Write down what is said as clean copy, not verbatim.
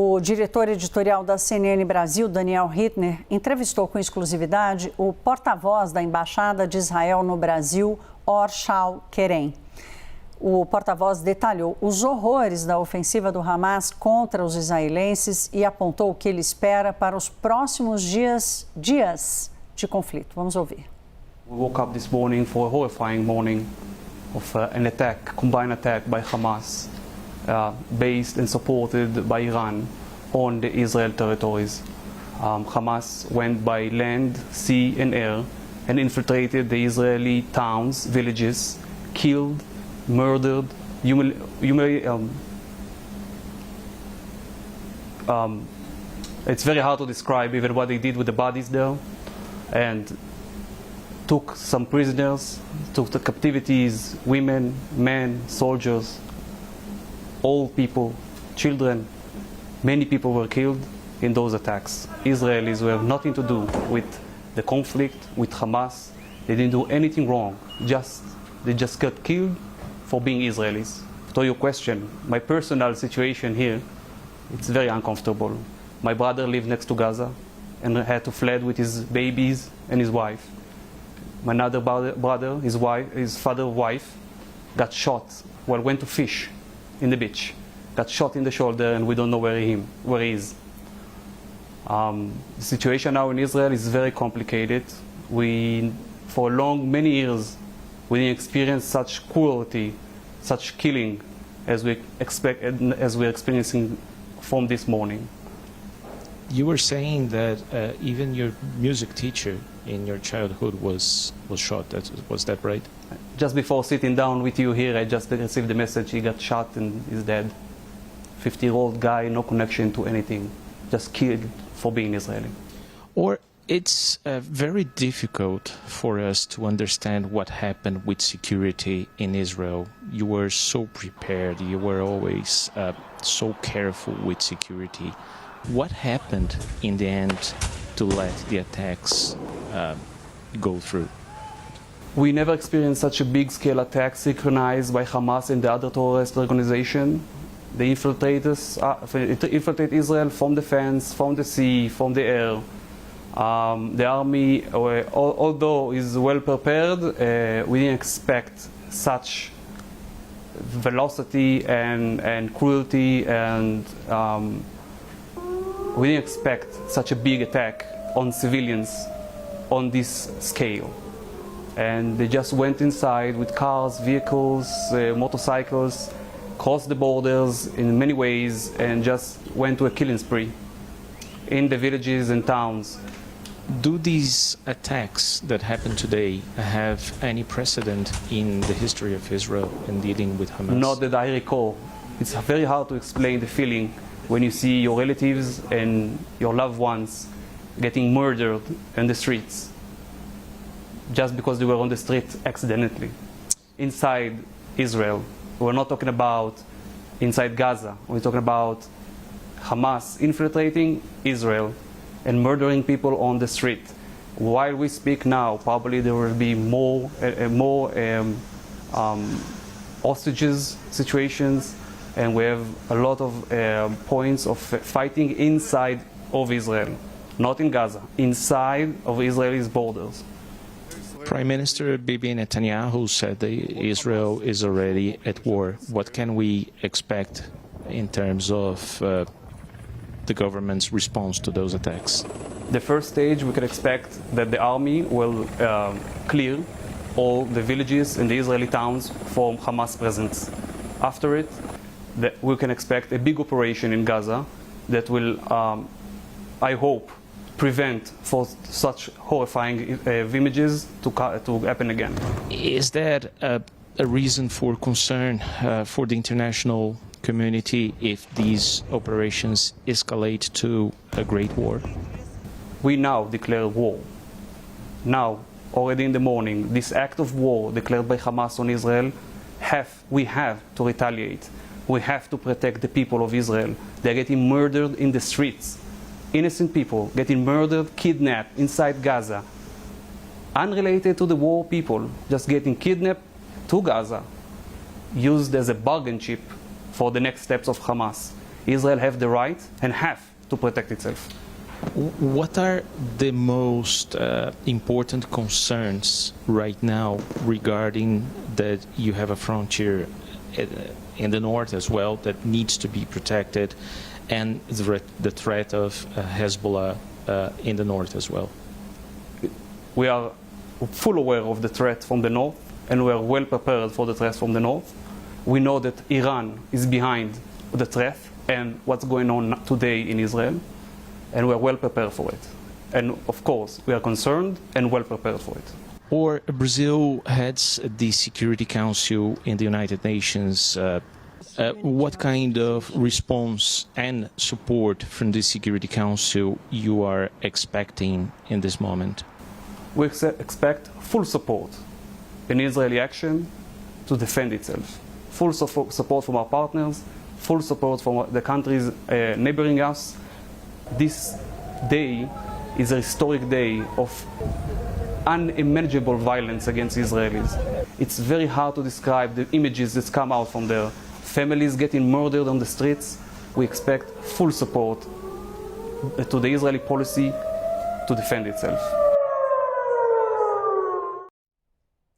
O diretor editorial da CNN Brasil, Daniel Hittner, entrevistou com exclusividade o porta-voz da embaixada de Israel no Brasil, Shaul Keren. O porta-voz detalhou os horrores da ofensiva do Hamas contra os israelenses e apontou o que ele espera para os próximos dias de conflito. Vamos ouvir. We woke up this morning for a horrifying morning of an attack, combined attack by Hamas, based and supported by Iran on the Israel territories. Hamas went by land, sea and air and infiltrated the Israeli towns, villages, killed, murdered, it's very hard to describe even what they did with the bodies there, and took some prisoners, took the captivities, women, men, soldiers, old people, children. Many people were killed in those attacks. Israelis who have nothing to do with the conflict, with Hamas. They didn't do anything wrong, they just got killed for being Israelis. To your question, my personal situation here, it's very uncomfortable. My brother lived next to Gaza and had to flee with his babies and his wife. My other brother, his father's wife, got shot while went to fish in the beach. Got shot in the shoulder and we don't know where he is. The situation now in Israel is very complicated. For many years, we didn't experience such cruelty, such killing as we're experiencing from this morning. You were saying that even your music teacher in your childhood was shot. Was that right? Just before sitting down with you here, I just received the message he got shot and is dead. 50-year-old guy, no connection to anything, just killed for being Israeli. Or it's very difficult for us to understand what happened with security in Israel. You were so prepared. You were always so careful with security. What happened in the end to let the attacks go through? We never experienced such a big-scale attack synchronized by Hamas and the other terrorist organization. They infiltrate Israel from the fence, from the sea, from the air. The army, although is well prepared, we didn't expect such velocity and cruelty, and we didn't expect such a big attack on civilians on this scale. And they just went inside with cars, vehicles, motorcycles, crossed the borders in many ways, and just went to a killing spree in the villages and towns. Do these attacks that happen today have any precedent in the history of Israel in dealing with Hamas? Not that I recall. It's very hard to explain the feeling when you see your relatives and your loved ones getting murdered in the streets just because they were on the street accidentally. Inside Israel, we're not talking about inside Gaza. We're talking about Hamas infiltrating Israel and murdering people on the street. While we speak now, probably there will be more hostages situations, and we have a lot of points of fighting inside of Israel, not in Gaza, inside of Israel's borders. Prime Minister Bibi Netanyahu said that Israel is already at war. What can we expect in terms of the government's response to those attacks? The first stage, we can expect that the army will clear all the villages and the Israeli towns from Hamas presence. After it, we can expect a big operation in Gaza that will, I hope, prevent for such horrifying images to happen again. Is that a reason for concern for the international community if these operations escalate to a great war? We now declare war. Now, already in the morning, this act of war declared by Hamas on Israel, we have to retaliate. We have to protect the people of Israel. They're getting murdered in the streets. Innocent people getting murdered, kidnapped inside Gaza. Unrelated to the war people, just getting kidnapped to Gaza, used as a bargain chip for the next steps of Hamas. Israel have the right and have to protect itself. What are the most important concerns right now regarding that you have a frontier in the north as well that needs to be protected, and the threat of Hezbollah in the north as well? We are fully aware of the threat from the north, and we are well prepared for the threat from the north. We know that Iran is behind the threat and what's going on today in Israel, and we are well prepared for it. And of course, we are concerned and well prepared for it. Or Brazil heads the Security Council in the United Nations. What kind of response and support from the Security Council you are expecting in this moment? We expect full support in Israeli action to defend itself. Full support from our partners, full support from the countries neighboring us. This day is a historic day of unimaginable violence against Israelis. It's very hard to describe the images that come out from there. Families getting murdered on the streets. We expect full support to the Israeli policy to defend itself.